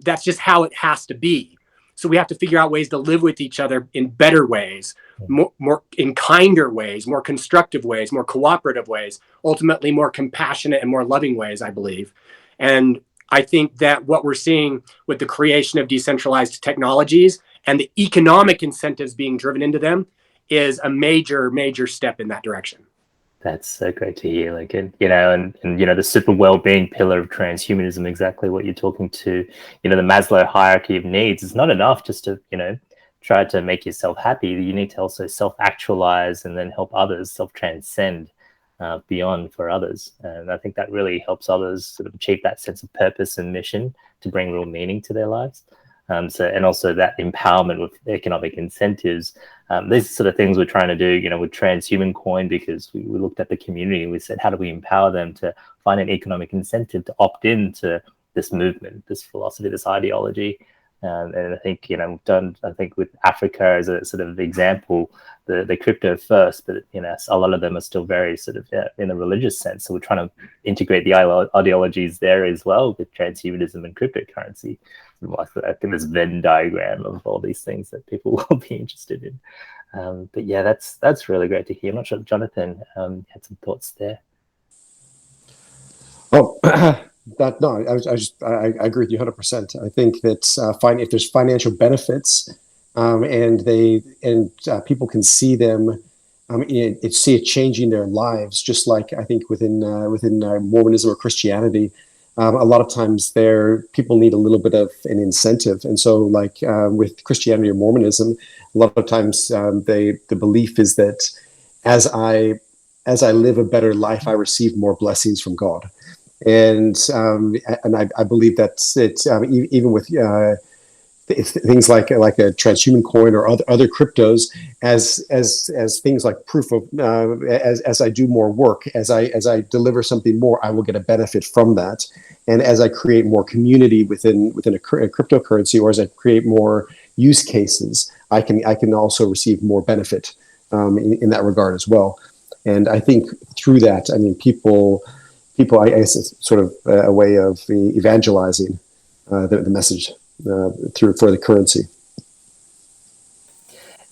That's just how it has to be. So we have to figure out ways to live with each other in better ways, more in kinder ways, more constructive ways, more cooperative ways, ultimately more compassionate and more loving ways, I believe. And I think that what we're seeing with the creation of decentralized technologies and the economic incentives being driven into them is a major, major step in that direction. That's so great to hear, Lincoln. And the super well-being pillar of transhumanism, exactly what you're talking to. The Maslow hierarchy of needs is not enough just to, try to make yourself happy. You need to also self-actualize and then help others self-transcend beyond for others. And I think that really helps others sort of achieve that sense of purpose and mission to bring real meaning to their lives. And also that empowerment with economic incentives These sort of things we're trying to do, with Transhuman Coin, because we looked at the community and we said, how do we empower them to find an economic incentive to opt into this movement, this philosophy, this ideology? And I think, we've done, with Africa as a sort of example, the crypto first, but, a lot of them are still very sort of in a religious sense. So we're trying to integrate the ideologies there as well with transhumanism and cryptocurrency. I think this Venn diagram of all these things that people will be interested in. But yeah, that's really great to hear. I'm not sure if Jonathan had some thoughts there. Oh, I agree with you 100%. I think that if there's financial benefits, and people can see them, see it changing their lives, just like I think within Mormonism or Christianity. A lot of times people need a little bit of an incentive. And so like with Christianity or Mormonism, a lot of times the belief is that as I live a better life, I receive more blessings from God. And I believe that's it. Even with things like a transhuman coin or other cryptos, as things like proof of as I do more work, as I deliver something more, I will get a benefit from that. And as I create more community within a cryptocurrency, or as I create more use cases, I can also receive more benefit in that regard as well. And I think through that, people, I guess, it's sort of a way of evangelizing the message for the currency.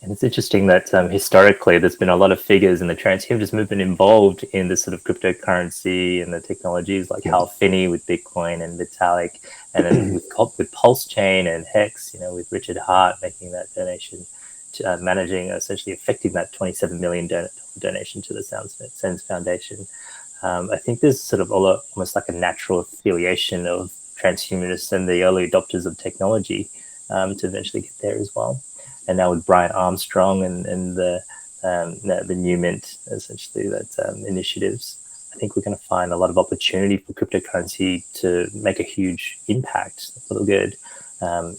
And it's interesting that historically there's been a lot of figures in the transhumanist movement involved in this sort of cryptocurrency and the technologies, like Hal Finney with Bitcoin and Vitalik, and then with Pulse Chain and Hex, with Richard Hart making that donation, to, managing, essentially affecting that $27 million donation to the Sense Foundation. I think there's sort of almost like a natural affiliation of transhumanists and the early adopters of technology to eventually get there as well. And now with Brian Armstrong and the New Mint, essentially, that initiatives, I think we're going to find a lot of opportunity for cryptocurrency to make a huge impact for the good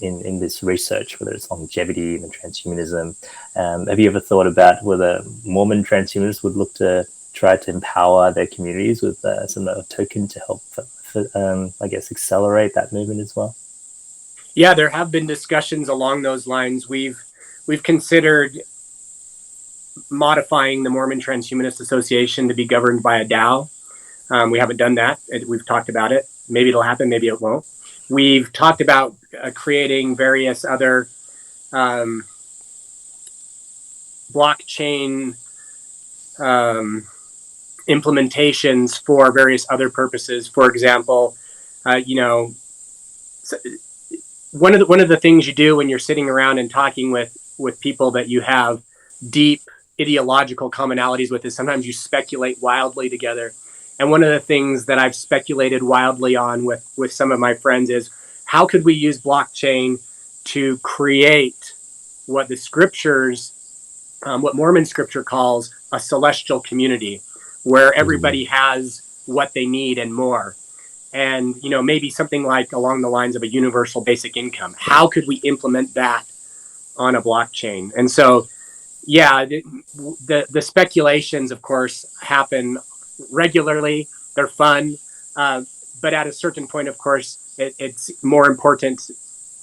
in this research, whether it's longevity and transhumanism. Have you ever thought about whether Mormon transhumanists would look to try to empower their communities with some token to help, I guess, accelerate that movement as well? Yeah, there have been discussions along those lines. We've considered modifying the Mormon Transhumanist Association to be governed by a DAO. We haven't done that. We've talked about it. Maybe it'll happen, maybe it won't. We've talked about creating various other blockchain implementations for various other purposes. For example, one of the things you do when you're sitting around and talking with people that you have deep ideological commonalities with is sometimes you speculate wildly together. And one of the things that I've speculated wildly on with some of my friends is, how could we use blockchain to create what the scriptures, what Mormon scripture calls a celestial community, where everybody has what they need and more. And, maybe something like along the lines of a universal basic income. How could we implement that on a blockchain? And so, yeah, the speculations, of course, happen regularly. They're fun. But at a certain point, of course, it's more important.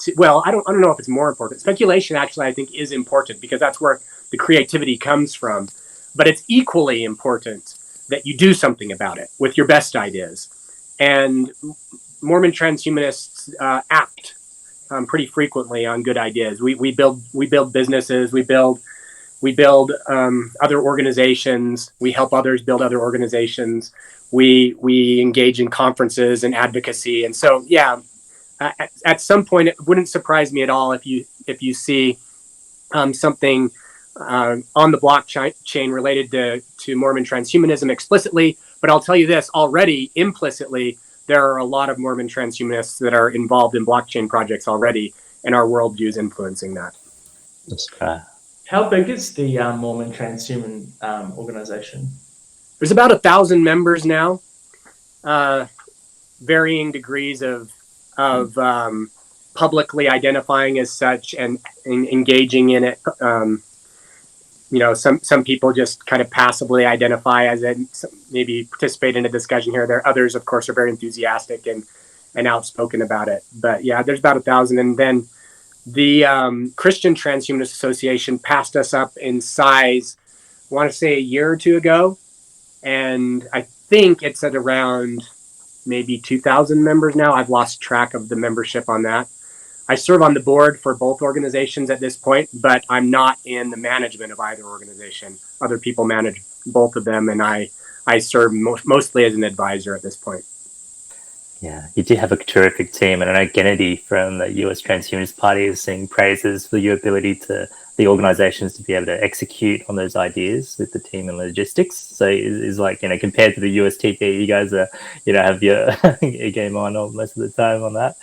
I don't know if it's more important. Speculation, actually, I think is important because that's where the creativity comes from. But it's equally important that you do something about it with your best ideas. And Mormon transhumanists act pretty frequently on good ideas. We build businesses. We build other organizations. We help others build other organizations. We engage in conferences and advocacy. And so, yeah, at some point, it wouldn't surprise me at all if you see something on the blockchain related to Mormon transhumanism explicitly. But I'll tell you this, already implicitly, there are a lot of Mormon transhumanists that are involved in blockchain projects already, and our worldview is influencing that. How big is the Mormon Transhuman organization? There's about 1,000 members now, varying degrees of publicly identifying as such and engaging in it. some people just kind of passively identify as it, maybe participate in a discussion here or there. Others, of course, are very enthusiastic and outspoken about it. But yeah, there's about 1,000. And then the Christian Transhumanist Association passed us up in size, I want to say a year or two ago. And I think it's at around maybe 2,000 members now. I've lost track of the membership on that. I serve on the board for both organizations at this point, but I'm not in the management of either organization. Other people manage both of them, and I serve mostly as an advisor at this point. Yeah, you do have a terrific team, and I know Kennedy from the US Transhumanist Party is saying praises for your ability to the organizations to be able to execute on those ideas with the team and logistics. So is like, compared to the USTP, you guys are, have your, your game on most of the time on that.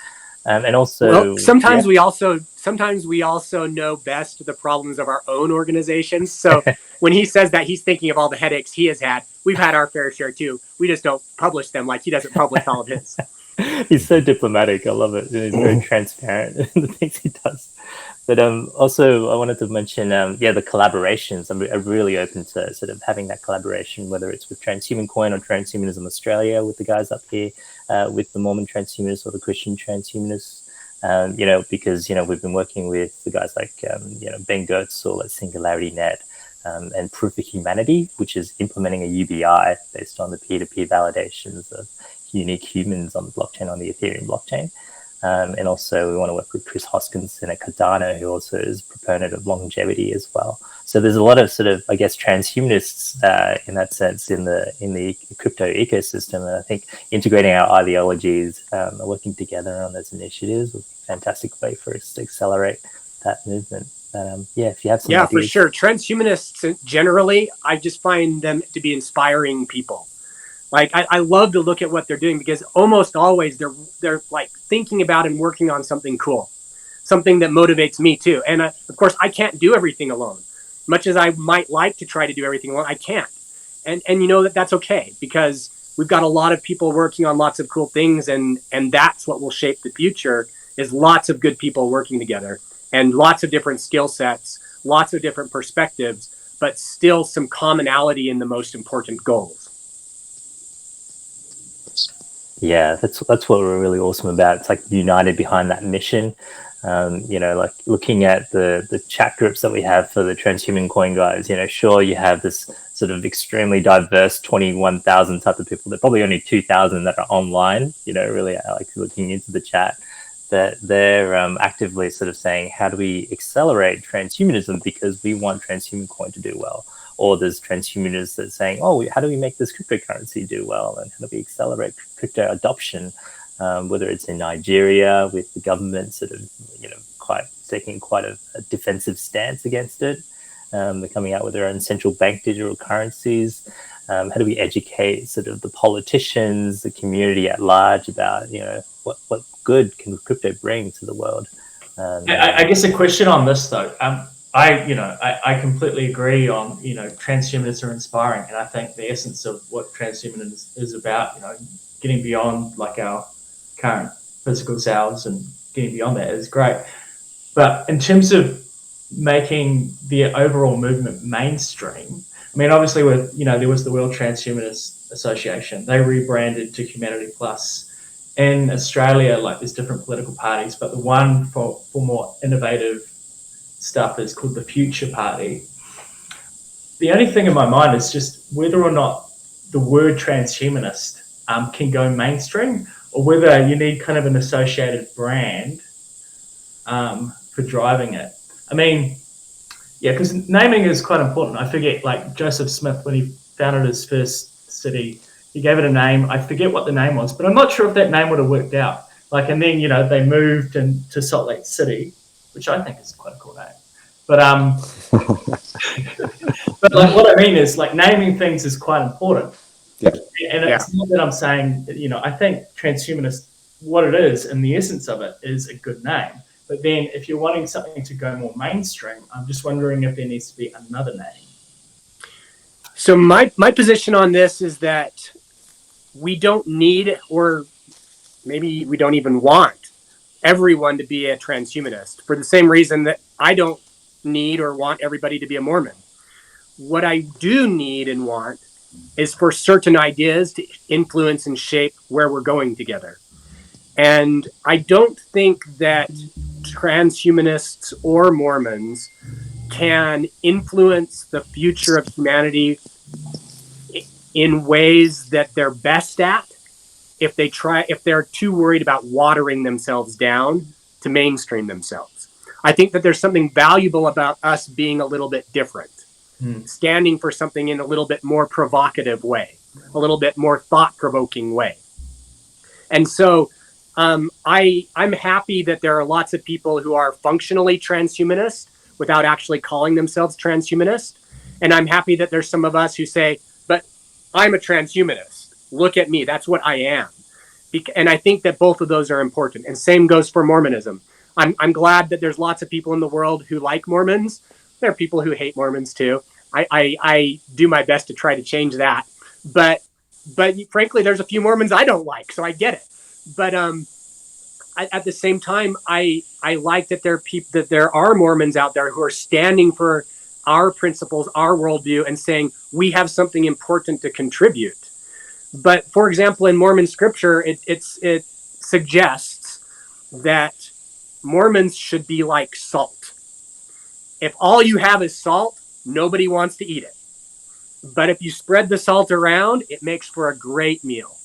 And also, sometimes we also know best the problems of our own organizations. So when he says that, he's thinking of all the headaches he has had. We've had our fair share too. We just don't publish them like he doesn't publish all of his. He's so diplomatic. I love it. He's very transparent in the things he does. But also, I wanted to mention, the collaborations. I'm really open to sort of having that collaboration, whether it's with Transhuman Coin or Transhumanism Australia with the guys up here, with the Mormon Transhumanists or the Christian Transhumanists. Because we've been working with the guys like Ben Goetzel at Singularity Net and Proof of Humanity, which is implementing a UBI based on the peer-to-peer validations of unique humans on the blockchain, on the Ethereum blockchain. And also we want to work with Chris Hoskinson at Cardano, who also is a proponent of longevity as well. So there's a lot of sort of, I guess, transhumanists in that sense in the crypto ecosystem. And I think integrating our ideologies, working together on those initiatives was a fantastic way for us to accelerate that movement. If you have some ideas. For sure. Transhumanists generally, I just find them to be inspiring people. Like I love to look at what they're doing, because almost always they're like thinking about and working on something cool, something that motivates me too. And of course, I can't do everything alone. Much as I might like to try to do everything alone, I can't. And that's okay, because we've got a lot of people working on lots of cool things, and that's what will shape the future, is lots of good people working together and lots of different skill sets, lots of different perspectives, but still some commonality in the most important goals. Yeah, that's what we're really awesome about. It's like united behind that mission. Like looking at the chat groups that we have for the Transhuman Coin guys, sure, you have this sort of extremely diverse 21,000 type of people. There are probably only 2,000 that are online, really like looking into the chat. That they're actively sort of saying, how do we accelerate transhumanism, because we want Transhuman Coin to do well? Or there's transhumanists that are saying, how do we make this cryptocurrency do well? And how do we accelerate crypto adoption, whether it's in Nigeria with the government sort of, taking quite a defensive stance against it. They're coming out with their own central bank digital currencies. How do we educate sort of the politicians, the community at large about, what good can crypto bring to the world? I guess a question on this though. I completely agree on, transhumanists are inspiring, and I think the essence of what transhumanism is about, getting beyond like our current physical selves and getting beyond that is great. But in terms of making the overall movement mainstream, I mean, obviously with, there was the World Transhumanist Association, they rebranded to Humanity Plus. In Australia, like there's different political parties, but the one for more innovative stuff is called the Future Party. The only thing in my mind is just whether or not the word transhumanist can go mainstream, or whether you need kind of an associated brand for driving it. I mean, yeah, because naming is quite important. I forget, like Joseph Smith, when he founded his first city, he gave it a name. I forget what the name was, but I'm not sure if that name would have worked out. Like, and then, they moved to Salt Lake City, which I think is quite a cool name. But but like what I mean is, like, naming things is quite important. Yeah. And it's not that I'm saying, I think transhumanist, what it is and the essence of it is a good name. But then if you're wanting something to go more mainstream, I'm just wondering if there needs to be another name. So my position on this is that we don't need, or maybe we don't even want, everyone to be a transhumanist, for the same reason that I don't need or want everybody to be a Mormon. what I do need and want is for certain ideas to influence and shape where we're going together. And I don't think that transhumanists or Mormons can influence the future of humanity in ways that they're best at if they're too worried about watering themselves down to mainstream themselves. I think that there's something valuable about us being a little bit different, standing for something in a little bit more provocative way, a little bit more thought-provoking way. And so I'm happy that there are lots of people who are functionally transhumanist without actually calling themselves transhumanist. And I'm happy that there's some of us who say, but I'm a transhumanist. Look at me. That's what I am. And I think that both of those are important. And same goes for Mormonism. I'm glad that there's lots of people in the world who like Mormons. There are people who hate Mormons too. I do my best to try to change that. But frankly, there's a few Mormons I don't like, so I get it. But at the same time, I like that there are Mormons out there who are standing for our principles, our worldview, and saying we have something important to contribute. But for example, in Mormon scripture, it suggests that Mormons should be like salt. If all you have is salt, nobody wants to eat it. But if you spread the salt around, it makes for a great meal.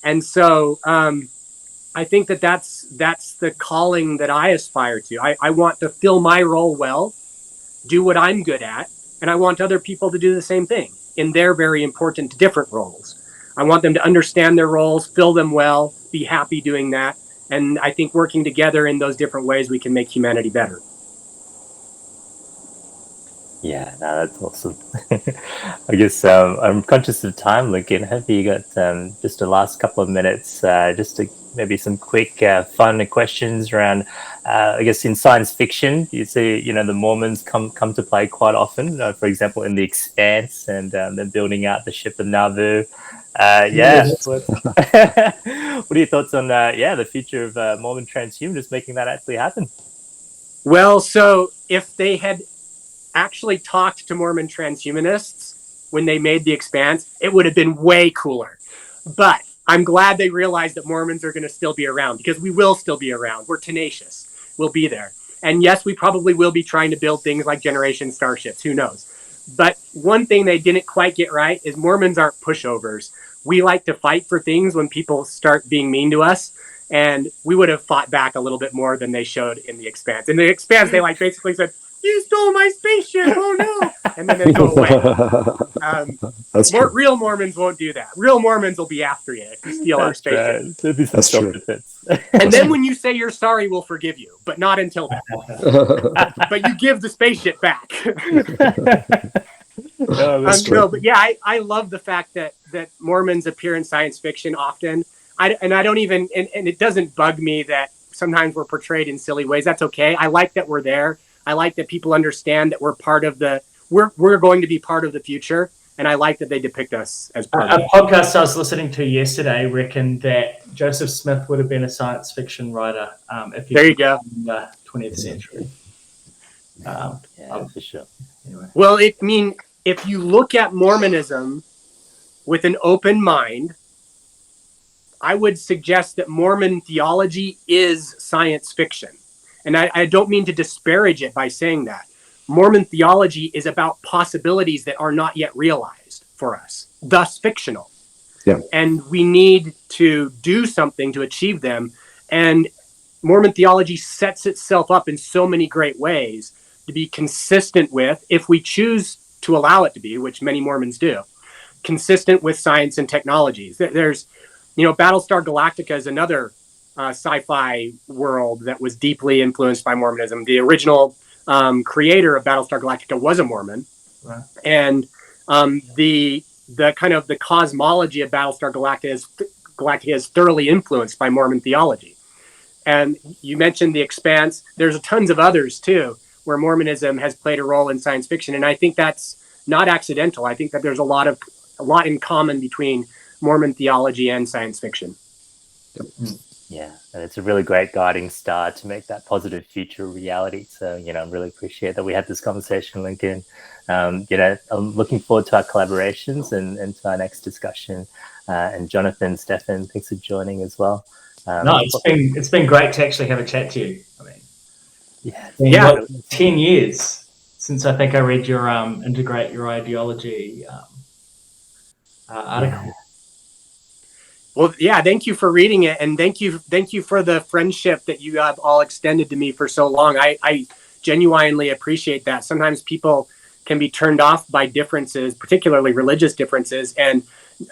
And so I think that that's the calling that I aspire to. I want to fill my role well, do what I'm good at, and I want other people to do the same thing in their very important different roles. I want them to understand their roles, fill them well, be happy doing that. And I think working together in those different ways, we can make humanity better. Yeah, no, that's awesome. I guess I'm conscious of time, Lincoln. Have you got just the last couple of minutes, just to maybe some quick fun questions around, I guess in science fiction, you see, the Mormons come to play quite often, for example, in The Expanse, and they're building out the ship of Nauvoo. What are your thoughts on the future of Mormon transhumanists making that actually happen? Well, so if they had actually talked to Mormon transhumanists when they made The Expanse, it would have been way cooler. But I'm glad they realized that Mormons are going to still be around, because we will still be around. We're tenacious. We'll be there. And yes, we probably will be trying to build things like generation starships. Who knows? But one thing they didn't quite get right is Mormons aren't pushovers. We like to fight for things when people start being mean to us. And we would have fought back a little bit more than they showed in The Expanse. In The Expanse, they basically said, "You stole my spaceship! Oh no!" And then they go away. Real Mormons won't do that. Real Mormons will be after you if you steal our spaceship. That's true. And then when you say you're sorry, we'll forgive you, but not until then. But you give the spaceship back. No, but yeah, I love the fact that Mormons appear in science fiction often. I don't even, and it doesn't bug me that sometimes we're portrayed in silly ways. That's okay. I like that we're there. I like that people understand that we're part of we're going to be part of the future. And I like that they depict us as part of it. A podcast I was listening to yesterday reckoned that Joseph Smith would have been a science fiction writer if he there you go. In the 20th century. For sure. Anyway. Well, if you look at Mormonism with an open mind, I would suggest that Mormon theology is science fiction. And I don't mean to disparage it by saying that. Mormon theology is about possibilities that are not yet realized for us, thus fictional. Yeah. And we need to do something to achieve them. And Mormon theology sets itself up in so many great ways to be consistent with, if we choose to allow it to be, which many Mormons do, consistent with science and technologies. There's, Battlestar Galactica is another sci-fi world that was deeply influenced by Mormonism. The original creator of Battlestar Galactica was a Mormon. Right. And the kind of the cosmology of Battlestar Galactica is thoroughly influenced by Mormon theology. And you mentioned The Expanse. There's tons of others too, where Mormonism has played a role in science fiction. And I think that's not accidental. I think that there's a lot in common between Mormon theology and science fiction. Yeah, and it's a really great guiding star to make that positive future reality. So, I really appreciate that we had this conversation, Lincoln. I'm looking forward to our collaborations and to our next discussion. And Jonathan, Stefan, thanks for joining as well. No, it's been great to actually have a chat to you. I mean, yeah, 10 years since I think I read your Integrate Your Ideology article. Yeah. Well, yeah, thank you for reading it, and thank you for the friendship that you have all extended to me for so long. I genuinely appreciate that. Sometimes people can be turned off by differences, particularly religious differences, and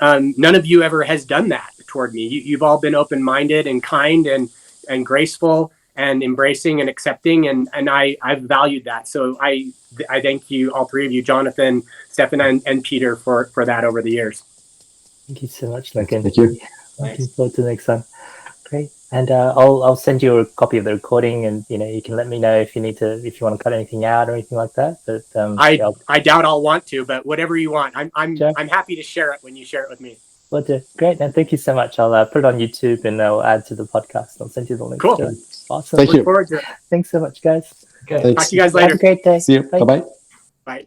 none of you ever has done that toward me. You've all been open-minded and kind and graceful and embracing and accepting, and I've valued that. So I thank you, all three of you, Jonathan, Stefan, and Peter, for that over the years. Thank you so much, Lincoln. Thank you. Looking forward to the next one. Great. And I'll send you a copy of the recording, and you can let me know if you want to cut anything out or anything like that. But I doubt I'll want to, but whatever you want, I'm Sure. I'm happy to share it when you share it with me. Will do. Great. And thank you so much. I'll put it on YouTube and I'll add to the podcast. I'll send you the link. Cool. To it. Awesome. Thank you. Look forward to it. Thanks so much, guys. Okay. Thanks. Talk to you guys Have later. a great day. See you. Bye. Bye-bye. Bye.